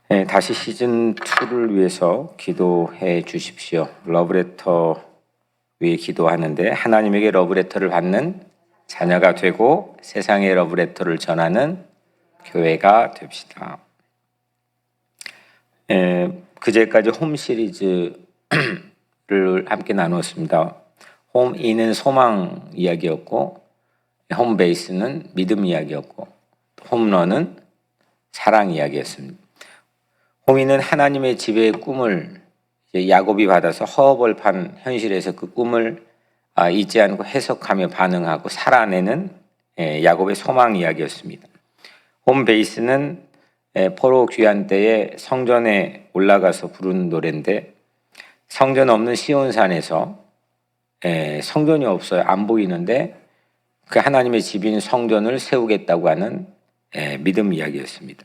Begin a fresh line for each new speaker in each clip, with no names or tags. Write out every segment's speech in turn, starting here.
네, 다시 시즌2를 위해서 기도해 주십시오. 러브레터 위해 기도하는데 하나님에게 러브레터를 받는 자녀가 되고 세상에 러브레터를 전하는 교회가 됩시다. 그제까지 홈 시리즈를 함께 나누었습니다. 홈인은 소망 이야기였고 홈 베이스는 믿음 이야기였고 홈런은 사랑 이야기였습니다. 홈인은 하나님의 집의 꿈을 야곱이 받아서 허허벌판 현실에서 그 꿈을 잊지 않고 해석하며 반응하고 살아내는 야곱의 소망 이야기였습니다. 홈 베이스는 포로 귀환 때에 성전에 올라가서 부르는 노래인데 성전 없는 시온산에서 성전이 없어요. 안 보이는데 그 하나님의 집인 성전을 세우겠다고 하는 믿음 이야기였습니다.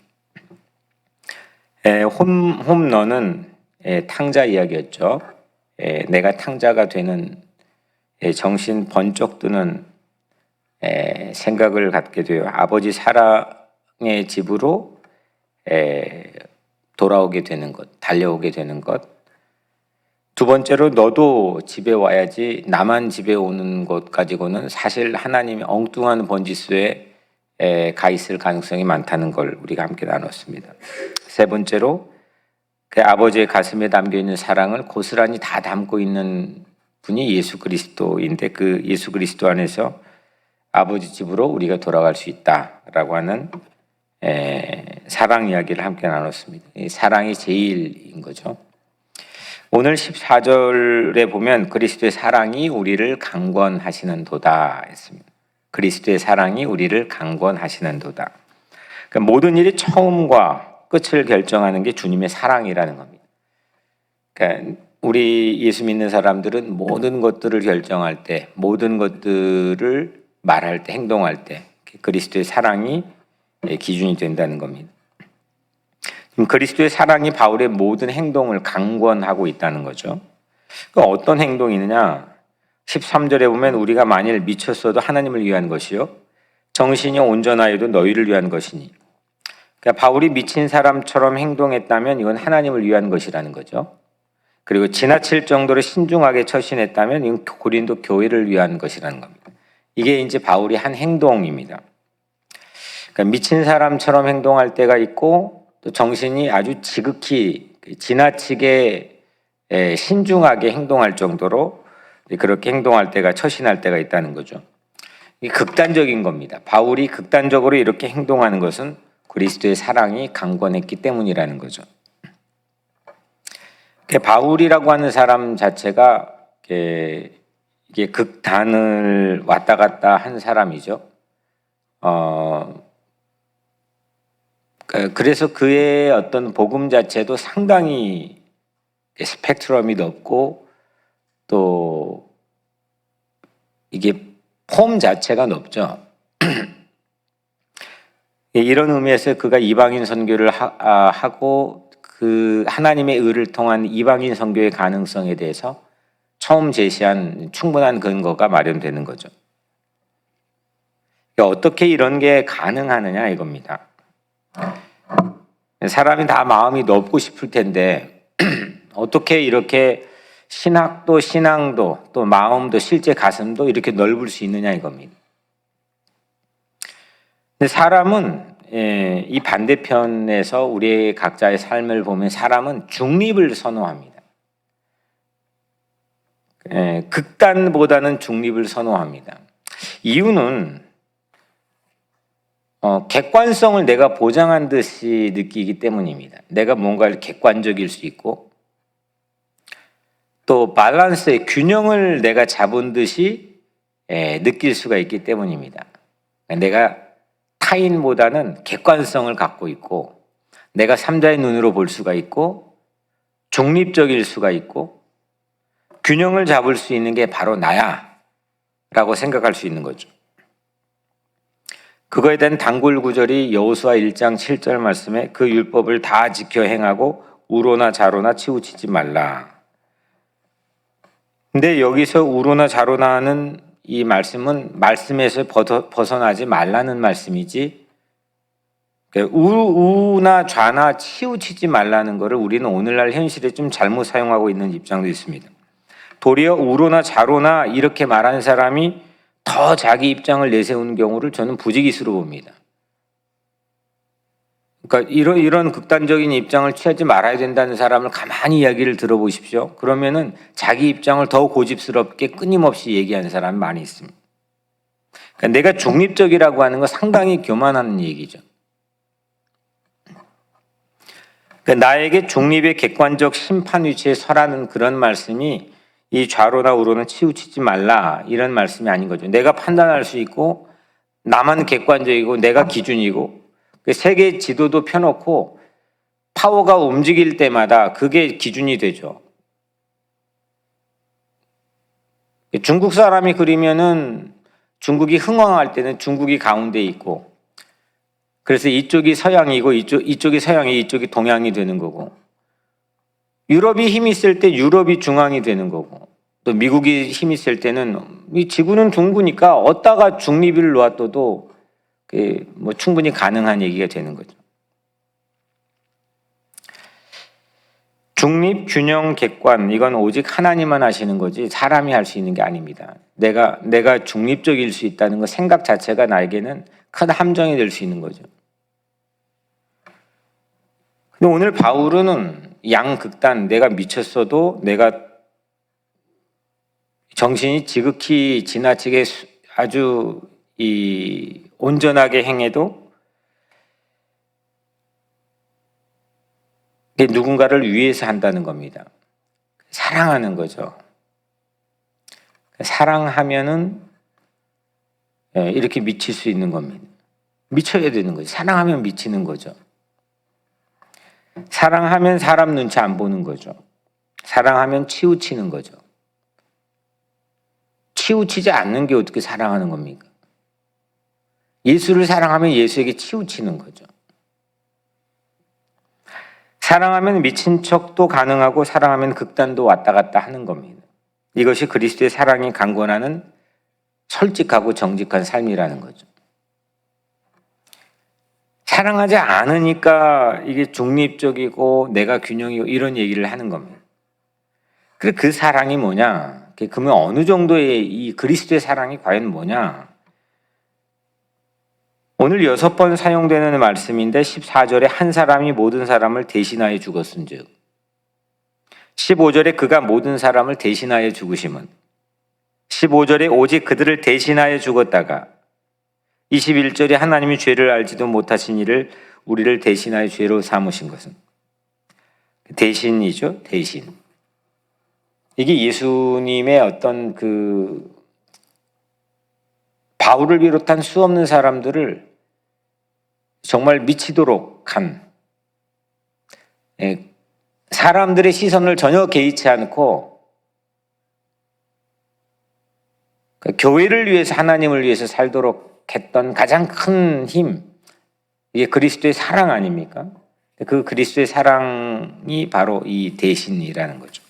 홈런은 탕자 이야기였죠. 내가 탕자가 되는 정신 번쩍 드는 생각을 갖게 돼요. 아버지 사랑의 집으로 돌아오게 되는 것, 달려오게 되는 것. 두 번째로 너도 집에 와야지 나만 집에 오는 것 가지고는 사실 하나님이 엉뚱한 번지수에 가 있을 가능성이 많다는 걸 우리가 함께 나눴습니다. 세 번째로 그 아버지의 가슴에 담겨있는 사랑을 고스란히 다 담고 있는 분이 예수 그리스도인데 그 예수 그리스도 안에서 아버지 집으로 우리가 돌아갈 수 있다라고 하는 사랑 이야기를 함께 나눴습니다. 이 사랑이 제일인 거죠. 오늘 14절에 보면 그리스도의 사랑이 우리를 강권하시는 도다 했습니다. 그리스도의 사랑이 우리를 강권하시는 도다. 그러니까 모든 일이 처음과 끝을 결정하는 게 주님의 사랑이라는 겁니다. 그러니까 우리 예수 믿는 사람들은 모든 것들을 결정할 때, 모든 것들을 말할 때, 행동할 때 그리스도의 사랑이 기준이 된다는 겁니다. 그리스도의 사랑이 바울의 모든 행동을 강권하고 있다는 거죠. 어떤 행동이느냐? 13절에 보면 우리가 만일 미쳤어도 하나님을 위한 것이요 정신이 온전하여도 너희를 위한 것이니. 그러니까 바울이 미친 사람처럼 행동했다면 이건 하나님을 위한 것이라는 거죠. 그리고 지나칠 정도로 신중하게 처신했다면 이건 고린도 교회를 위한 것이라는 겁니다. 이게 이제 바울이 한 행동입니다. 그러니까 미친 사람처럼 행동할 때가 있고 또 정신이 아주 지극히 지나치게 신중하게 행동할 정도로 그렇게 행동할 때가 처신할 때가 있다는 거죠. 이게 극단적인 겁니다. 바울이 극단적으로 이렇게 행동하는 것은 그리스도의 사랑이 강권했기 때문이라는 거죠. 바울이라고 하는 사람 자체가 이게 극단을 왔다 갔다 한 사람이죠. 그래서 그의 어떤 복음 자체도 상당히 스펙트럼이 넓고 또 이게 폼 자체가 높죠. 이런 의미에서 그가 이방인 선교를 하고 그 하나님의 의를 통한 이방인 선교의 가능성에 대해서 처음 제시한 충분한 근거가 마련되는 거죠. 어떻게 이런 게 가능하느냐 이겁니다. 사람이 다 마음이 넓고 싶을 텐데 어떻게 이렇게 신학도 신앙도 또 마음도 실제 가슴도 이렇게 넓을 수 있느냐 이겁니다. 근데 사람은 이 반대편에서 우리의 각자의 삶을 보면 사람은 중립을 선호합니다. 극단보다는 중립을 선호합니다. 이유는 객관성을 내가 보장한 듯이 느끼기 때문입니다. 내가 뭔가를 객관적일 수 있고 또 밸런스의 균형을 내가 잡은 듯이 느낄 수가 있기 때문입니다. 내가 타인보다는 객관성을 갖고 있고 내가 삼자의 눈으로 볼 수가 있고 중립적일 수가 있고 균형을 잡을 수 있는 게 바로 나야 라고 생각할 수 있는 거죠. 그거에 대한 단골 구절이 여호수아 1장 7절 말씀에 그 율법을 다 지켜 행하고 우로나 좌로나 치우치지 말라. 근데 여기서 우로나 좌로나 하는 이 말씀은 말씀에서 벗어나지 말라는 말씀이지 그러니까 우나 좌나 치우치지 말라는 것을 우리는 오늘날 현실에 좀 잘못 사용하고 있는 입장도 있습니다. 도리어 우로나 좌로나 이렇게 말하는 사람이 더 자기 입장을 내세우는 경우를 저는 부지기수로 봅니다. 그러니까 이런 극단적인 입장을 취하지 말아야 된다는 사람을 가만히 이야기를 들어보십시오. 그러면은 자기 입장을 더 고집스럽게 끊임없이 얘기하는 사람이 많이 있습니다. 그러니까 내가 중립적이라고 하는 건 상당히 교만한 얘기죠. 그러니까 나에게 중립의 객관적 심판 위치에 서라는 그런 말씀이 이 좌로나 우로는 치우치지 말라 이런 말씀이 아닌 거죠. 내가 판단할 수 있고 나만 객관적이고 내가 기준이고 세계 지도도 펴놓고 파워가 움직일 때마다 그게 기준이 되죠. 중국 사람이 그리면은 중국이 흥왕할 때는 중국이 가운데 있고 그래서 이쪽이 서양이고 이쪽이 서양이 이쪽이 동양이 되는 거고 유럽이 힘 있을 때 유럽이 중앙이 되는 거고 또 미국이 힘 있을 때는 이 지구는 둥그니까 어디다가 중립을 놓았어도 뭐 충분히 가능한 얘기가 되는 거죠. 중립, 균형, 객관 이건 오직 하나님만 하시는 거지 사람이 할 수 있는 게 아닙니다. 내가 중립적일 수 있다는 거 생각 자체가 나에게는 큰 함정이 될 수 있는 거죠. 근데 오늘 바울은 양극단 내가 미쳤어도 내가 정신이 지극히 지나치게 아주 온전하게 행해도 누군가를 위해서 한다는 겁니다. 사랑하는 거죠. 사랑하면은 이렇게 미칠 수 있는 겁니다. 미쳐야 되는 거죠. 사랑하면 미치는 거죠. 사랑하면 사람 눈치 안 보는 거죠. 사랑하면 치우치는 거죠. 치우치지 않는 게 어떻게 사랑하는 겁니까? 예수를 사랑하면 예수에게 치우치는 거죠. 사랑하면 미친 척도 가능하고 사랑하면 극단도 왔다 갔다 하는 겁니다. 이것이 그리스도의 사랑이 강권하는 솔직하고 정직한 삶이라는 거죠. 사랑하지 않으니까 이게 중립적이고 내가 균형이고 이런 얘기를 하는 겁니다. 그 사랑이 뭐냐? 그러면 어느 정도의 이 그리스도의 사랑이 과연 뭐냐? 오늘 6번 사용되는 말씀인데 14절에 한 사람이 모든 사람을 대신하여 죽었은즉 15절에 그가 모든 사람을 대신하여 죽으심은 15절에 오직 그들을 대신하여 죽었다가 21절에 하나님이 죄를 알지도 못하신 이를 우리를 대신하여 죄로 삼으신 것은 대신이죠. 대신. 이게 예수님의 어떤 바울을 비롯한 수없는 사람들을 정말 미치도록 한 사람들의 시선을 전혀 개의치 않고 교회를 위해서 하나님을 위해서 살도록 했던 가장 큰 힘 이게 그리스도의 사랑 아닙니까? 그 그리스도의 사랑이 바로 이 대신이라는 거죠.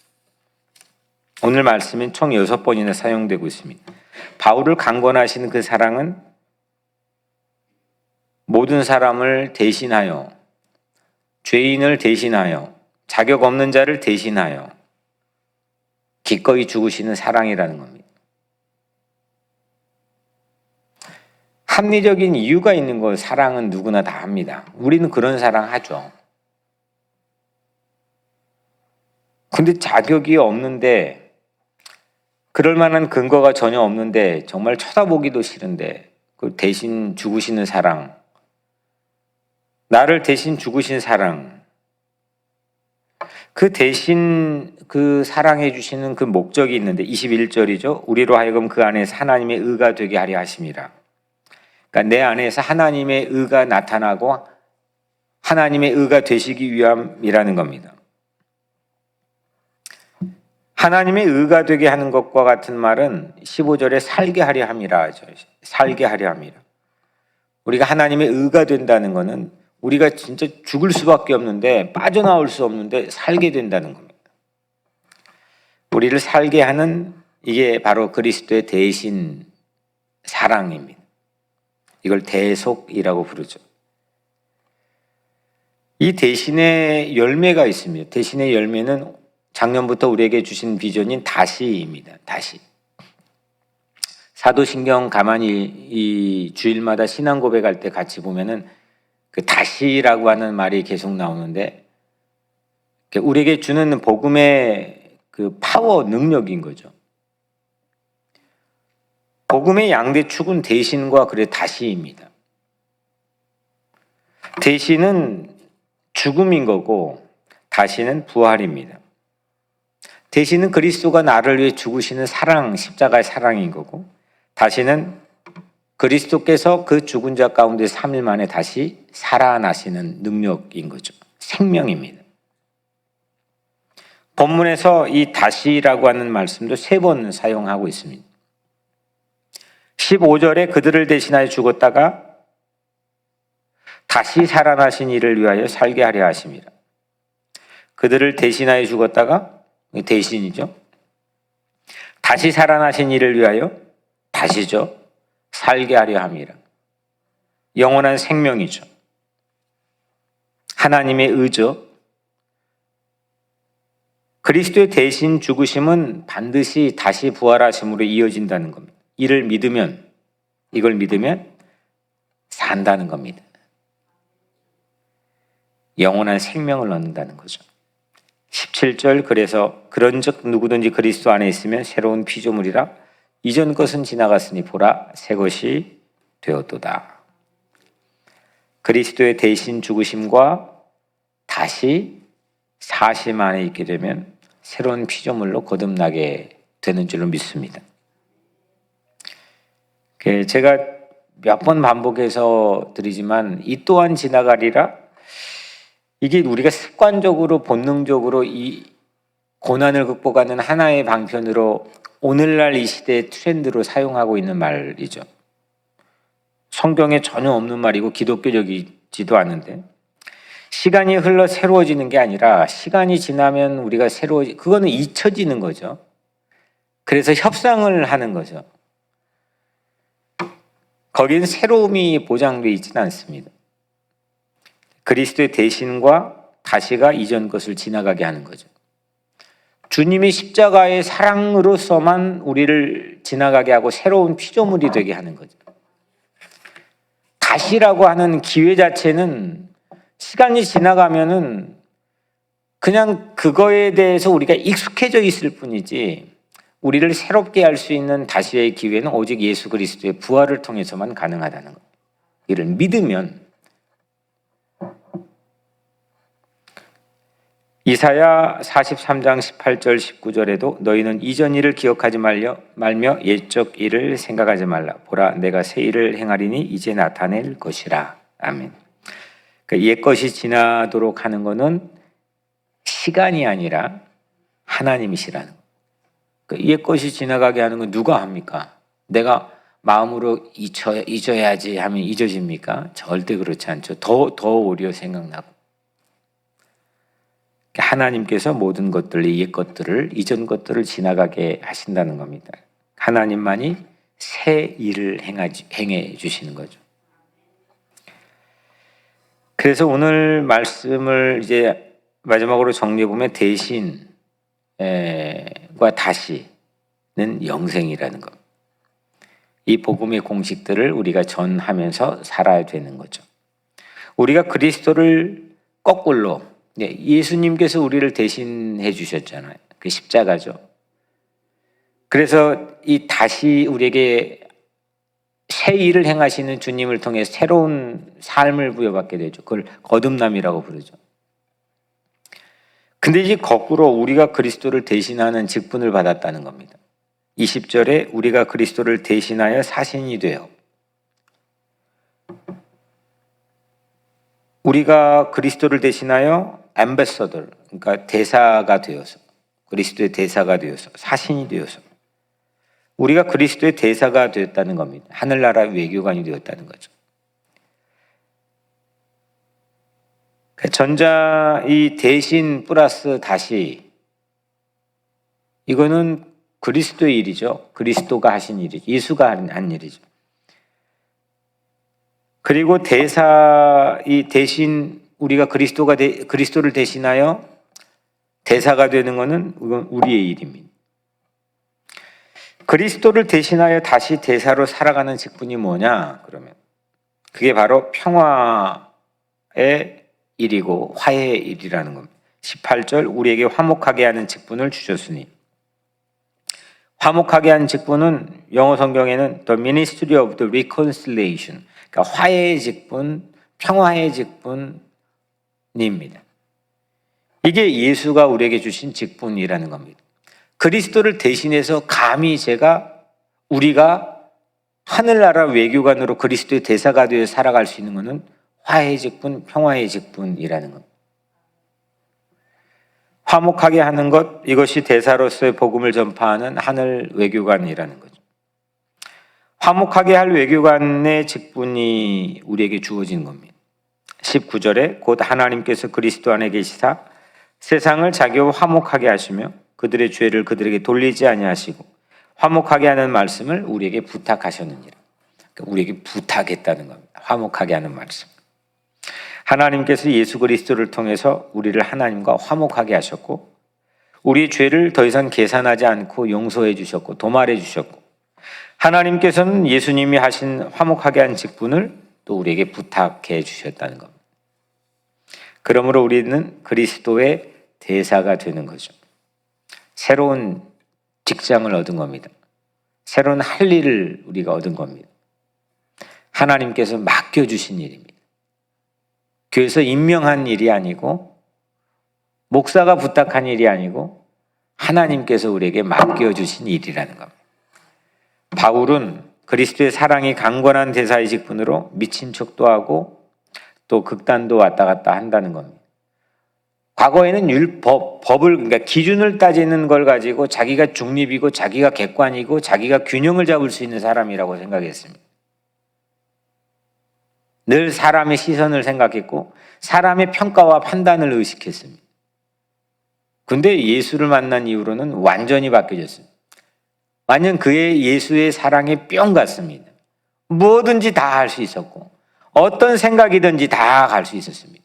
오늘 말씀은 총 6번이나 사용되고 있습니다. 바울을 강권하시는 그 사랑은 모든 사람을 대신하여 죄인을 대신하여 자격 없는 자를 대신하여 기꺼이 죽으시는 사랑이라는 겁니다. 합리적인 이유가 있는 거 사랑은 누구나 다 합니다. 우리는 그런 사랑 하죠. 근데 자격이 없는데 그럴 만한 근거가 전혀 없는데 정말 쳐다보기도 싫은데 그 대신 죽으시는 사랑 나를 대신 죽으신 사랑 그 대신 그 사랑해 주시는 그 목적이 있는데 21절이죠. 우리로 하여금 그 안에서 하나님의 의가 되게 하려 하심이라. 그러니까 내 안에서 하나님의 의가 나타나고 하나님의 의가 되시기 위함이라는 겁니다. 하나님의 의가 되게 하는 것과 같은 말은 15절에 살게 하려 함이라 하죠. 살게 하려 함이라. 우리가 하나님의 의가 된다는 것은 우리가 진짜 죽을 수밖에 없는데 빠져나올 수 없는데 살게 된다는 겁니다. 우리를 살게 하는 이게 바로 그리스도의 대신 사랑입니다. 이걸 대속이라고 부르죠. 이 대신의 열매가 있습니다. 대신의 열매는 작년부터 우리에게 주신 비전인 다시입니다. 다시. 사도신경 가만히 이 주일마다 신앙 고백할 때 같이 보면은 그 다시라고 하는 말이 계속 나오는데 우리에게 주는 복음의 그 파워 능력인 거죠. 복음의 양대 축은 대신과 그래 다시입니다. 대신은 죽음인 거고 다시는 부활입니다. 대신은 그리스도가 나를 위해 죽으시는 사랑, 십자가의 사랑인 거고 다시는 그리스도께서 그 죽은 자 가운데 3일 만에 다시 살아나시는 능력인 거죠. 생명입니다. 본문에서 이 다시라고 하는 말씀도 3번 사용하고 있습니다. 15절에 그들을 대신하여 죽었다가 다시 살아나신 이를 위하여 살게 하려 하심이라. 그들을 대신하여 죽었다가 대신이죠. 다시 살아나신 이를 위하여 다시죠. 살게 하려 함이라. 영원한 생명이죠. 하나님의 의죠. 그리스도의 대신 죽으심은 반드시 다시 부활하심으로 이어진다는 겁니다. 이걸 믿으면 산다는 겁니다. 영원한 생명을 얻는다는 거죠. 17절 그래서 그런즉 누구든지 그리스도 안에 있으면 새로운 피조물이라 이전 것은 지나갔으니 보라 새 것이 되었도다. 그리스도의 대신 죽으심과 다시 사심 안에 있게 되면 새로운 피조물로 거듭나게 되는 줄로 믿습니다. 제가 몇 번 반복해서 드리지만 이 또한 지나가리라, 이게 우리가 습관적으로 본능적으로 이 고난을 극복하는 하나의 방편으로 오늘날 이 시대의 트렌드로 사용하고 있는 말이죠. 성경에 전혀 없는 말이고 기독교적이지도 않은데, 시간이 흘러 새로워지는 게 아니라 시간이 지나면 우리가 그거는 잊혀지는 거죠. 그래서 협상을 하는 거죠. 거기는 새로움이 보장되어 있지는 않습니다. 그리스도의 대신과 다시가 이전 것을 지나가게 하는 거죠. 주님의 십자가의 사랑으로서만 우리를 지나가게 하고 새로운 피조물이 되게 하는 거죠. 다시라고 하는 기회 자체는 시간이 지나가면은 그냥 그거에 대해서 우리가 익숙해져 있을 뿐이지, 우리를 새롭게 할 수 있는 다시의 기회는 오직 예수 그리스도의 부활을 통해서만 가능하다는 것. 이를 믿으면. 이사야 43장 18절 19절에도 너희는 이전 일을 기억하지 말며 옛적 일을 생각하지 말라. 보라 내가 새 일을 행하리니 이제 나타낼 것이라. 아멘. 그러니까 옛것이 지나도록 하는 것은 시간이 아니라 하나님이시라는 것. 그러니까 옛것이 지나가게 하는 건 누가 합니까? 내가 마음으로 잊어야지 하면 잊어집니까? 절대 그렇지 않죠. 더 오히려 생각나고. 하나님께서 모든 것들, 옛 것들을, 이전 것들을 지나가게 하신다는 겁니다. 하나님만이 새 일을 행해 주시는 거죠. 그래서 오늘 말씀을 이제 마지막으로 정리해 보면 대신과 다시는 영생이라는 것. 이 복음의 공식들을 우리가 전하면서 살아야 되는 거죠. 우리가 그리스도를 거꾸로, 예수님께서 우리를 대신해 주셨잖아요. 그 십자가죠. 그래서 이 다시 우리에게 새 일을 행하시는 주님을 통해 새로운 삶을 부여받게 되죠. 그걸 거듭남이라고 부르죠. 근데 이제 거꾸로 우리가 그리스도를 대신하는 직분을 받았다는 겁니다. 20절에 우리가 그리스도를 대신하여 사신이 되어, 우리가 그리스도를 대신하여 앰베서더, 그러니까 대사가 되어서, 그리스도의 대사가 되어서, 사신이 되어서 우리가 그리스도의 대사가 되었다는 겁니다. 하늘나라 외교관이 되었다는 거죠. 전자 이 대신 플러스 다시, 이거는 그리스도의 일이죠. 그리스도가 하신 일이죠. 예수가 한 일이죠. 그리고 대사, 이 대신 우리가 그리스도를 대신하여 대사가 되는 것은 이건 우리의 일입니다. 그리스도를 대신하여 다시 대사로 살아가는 직분이 뭐냐? 그러면 그게 바로 평화의 일이고 화해의 일이라는 겁니다. 18절 우리에게 화목하게 하는 직분을 주셨으니, 화목하게 하는 직분은 영어 성경에는 The Ministry of the Reconciliation, 그러니까 화해의 직분, 평화의 직분입니다. 이게 예수가 우리에게 주신 직분이라는 겁니다. 그리스도를 대신해서 감히 우리가 하늘나라 외교관으로 그리스도의 대사가 되어 살아갈 수 있는 것은 화해의 직분, 평화의 직분이라는 겁니다. 화목하게 하는 것, 이것이 대사로서의 복음을 전파하는 하늘 외교관이라는 거죠. 화목하게 할 외교관의 직분이 우리에게 주어진 겁니다. 19절에 곧 하나님께서 그리스도 안에 계시사 세상을 자기와 화목하게 하시며 그들의 죄를 그들에게 돌리지 아니하시고 화목하게 하는 말씀을 우리에게 부탁하셨느니라. 그러니까 우리에게 부탁했다는 겁니다. 화목하게 하는 말씀. 하나님께서 예수 그리스도를 통해서 우리를 하나님과 화목하게 하셨고 우리의 죄를 더 이상 계산하지 않고 용서해 주셨고 도말해 주셨고 하나님께서는 예수님이 하신 화목하게 한 직분을 또 우리에게 부탁해 주셨다는 겁니다. 그러므로 우리는 그리스도의 대사가 되는 거죠. 새로운 직장을 얻은 겁니다. 새로운 할 일을 우리가 얻은 겁니다. 하나님께서 맡겨주신 일입니다. 교회에서 임명한 일이 아니고 목사가 부탁한 일이 아니고 하나님께서 우리에게 맡겨주신 일이라는 겁니다. 바울은 그리스도의 사랑이 강건한 대사의 직분으로 미친 척도 하고 또 극단도 왔다 갔다 한다는 겁니다. 과거에는 법을, 그러니까 기준을 따지는 걸 가지고 자기가 중립이고 자기가 객관이고 자기가 균형을 잡을 수 있는 사람이라고 생각했습니다. 늘 사람의 시선을 생각했고 사람의 평가와 판단을 의식했습니다. 근데 예수를 만난 이후로는 완전히 바뀌어졌습니다. 완전 그의 예수의 사랑에 뿅 갔습니다. 뭐든지 다 할 수 있었고 어떤 생각이든지 다 갈 수 있었습니다.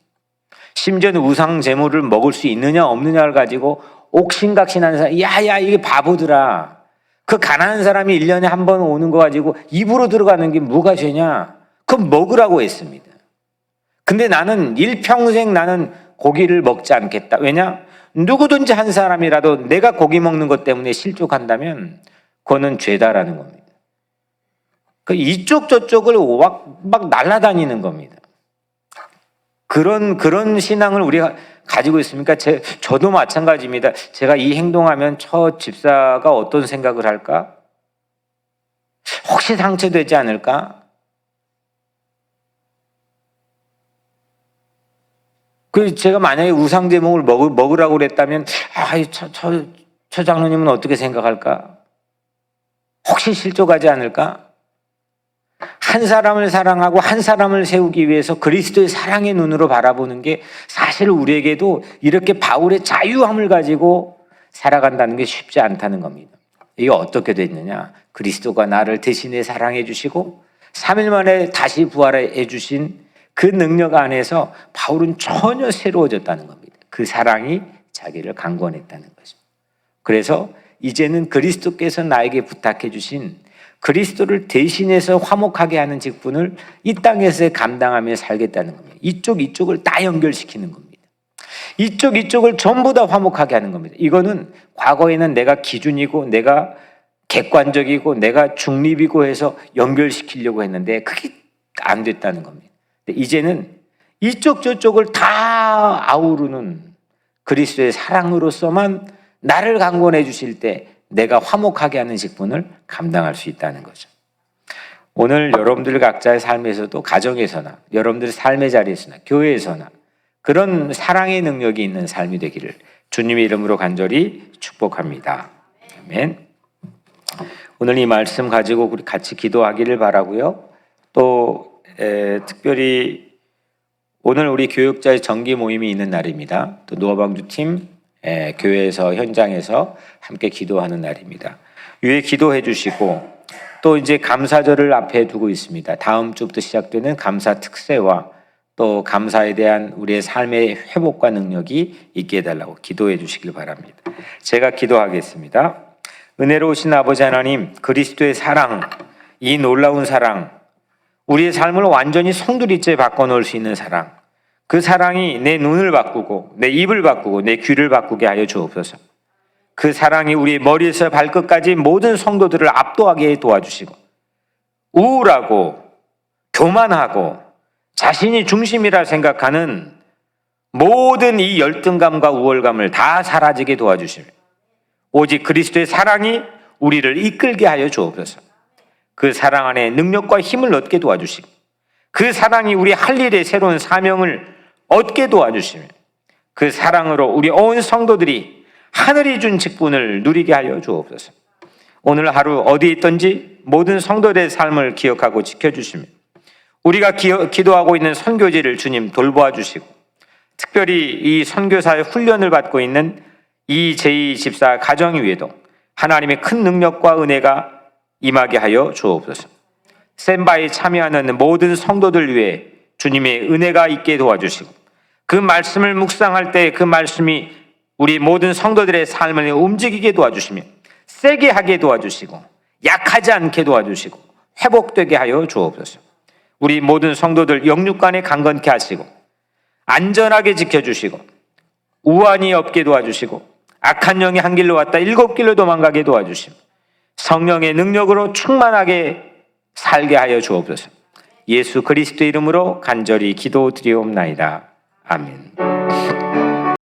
심지어는 우상 제물을 먹을 수 있느냐 없느냐를 가지고 옥신각신하는 사람, 야야 이게 바보더라. 그 가난한 사람이 1년에 한 번 오는 거 가지고 입으로 들어가는 게 뭐가 죄냐? 그럼 먹으라고 했습니다. 근데 나는 일평생 나는 고기를 먹지 않겠다. 왜냐? 누구든지 한 사람이라도 내가 고기 먹는 것 때문에 실족한다면 그거는 죄다라는 겁니다. 이쪽 저쪽을 막 날아다니는 겁니다. 그런 신앙을 우리가 가지고 있습니까? 저도 마찬가지입니다. 제가 이 행동하면 저 집사가 어떤 생각을 할까? 혹시 상처되지 않을까? 제가 만약에 우상 제목을 먹으라고 그랬다면 저 장로님은 어떻게 생각할까? 혹시 실족하지 않을까? 한 사람을 사랑하고 한 사람을 세우기 위해서 그리스도의 사랑의 눈으로 바라보는 게 사실 우리에게도 이렇게 바울의 자유함을 가지고 살아간다는 게 쉽지 않다는 겁니다. 이게 어떻게 됐느냐? 그리스도가 나를 대신에 사랑해 주시고 3일 만에 다시 부활해 주신 그 능력 안에서 바울은 전혀 새로워졌다는 겁니다. 그 사랑이 자기를 강권했다는 거죠. 그래서 이제는 그리스도께서 나에게 부탁해 주신 그리스도를 대신해서 화목하게 하는 직분을 이 땅에서 감당하며 살겠다는 겁니다. 이쪽을 다 연결시키는 겁니다. 이쪽을 전부 다 화목하게 하는 겁니다. 이거는 과거에는 내가 기준이고 내가 객관적이고 내가 중립이고 해서 연결시키려고 했는데 그게 안 됐다는 겁니다. 이제는 이쪽 저쪽을 다 아우르는 그리스도의 사랑으로서만 나를 강권해 주실 때 내가 화목하게 하는 직분을 감당할 수 있다는 거죠. 오늘 여러분들 각자의 삶에서도 가정에서나 여러분들의 삶의 자리에서나 교회에서나 그런 사랑의 능력이 있는 삶이 되기를 주님의 이름으로 간절히 축복합니다. 아멘. 오늘 이 말씀 가지고 우리 같이 기도하기를 바라고요. 또 특별히 오늘 우리 교육자의 정기 모임이 있는 날입니다. 또 노아방주팀 교회에서 현장에서 함께 기도하는 날입니다. 위에 기도해 주시고 또 이제 감사절을 앞에 두고 있습니다. 다음 주부터 시작되는 감사 특세와 또 감사에 대한 우리의 삶의 회복과 능력이 있게 해달라고 기도해 주시길 바랍니다. 제가 기도하겠습니다. 은혜로우신 아버지 하나님, 그리스도의 사랑, 이 놀라운 사랑, 우리의 삶을 완전히 송두리째 바꿔놓을 수 있는 사랑, 그 사랑이 내 눈을 바꾸고 내 입을 바꾸고 내 귀를 바꾸게 하여 주옵소서. 그 사랑이 우리 머리에서 발끝까지 모든 성도들을 압도하게 도와주시고, 우울하고 교만하고 자신이 중심이라 생각하는 모든 이 열등감과 우월감을 다 사라지게 도와주시며, 오직 그리스도의 사랑이 우리를 이끌게 하여 주옵소서. 그 사랑 안에 능력과 힘을 얻게 도와주시고, 그 사랑이 우리 할 일의 새로운 사명을 얻게 도와주시며, 그 사랑으로 우리 온 성도들이 하늘이 준 직분을 누리게 하여 주옵소서. 오늘 하루 어디에 있든지 모든 성도들의 삶을 기억하고 지켜주시며, 우리가 기도하고 있는 선교지를 주님 돌보아 주시고, 특별히 이 선교사의 훈련을 받고 있는 이제이 집사 가정 위에도 하나님의 큰 능력과 은혜가 임하게 하여 주옵소서. 샘바에 참여하는 모든 성도들 위해 주님의 은혜가 있게 도와주시고, 그 말씀을 묵상할 때 그 말씀이 우리 모든 성도들의 삶을 움직이게 도와주시며, 세게 하게 도와주시고, 약하지 않게 도와주시고, 회복되게 하여 주옵소서. 우리 모든 성도들 영육간에 강건케 하시고, 안전하게 지켜주시고, 우환이 없게 도와주시고, 악한 영이 한 길로 왔다 7길로 도망가게 도와주시고, 성령의 능력으로 충만하게 살게 하여 주옵소서. 예수 그리스도 이름으로 간절히 기도드리옵나이다. 아멘.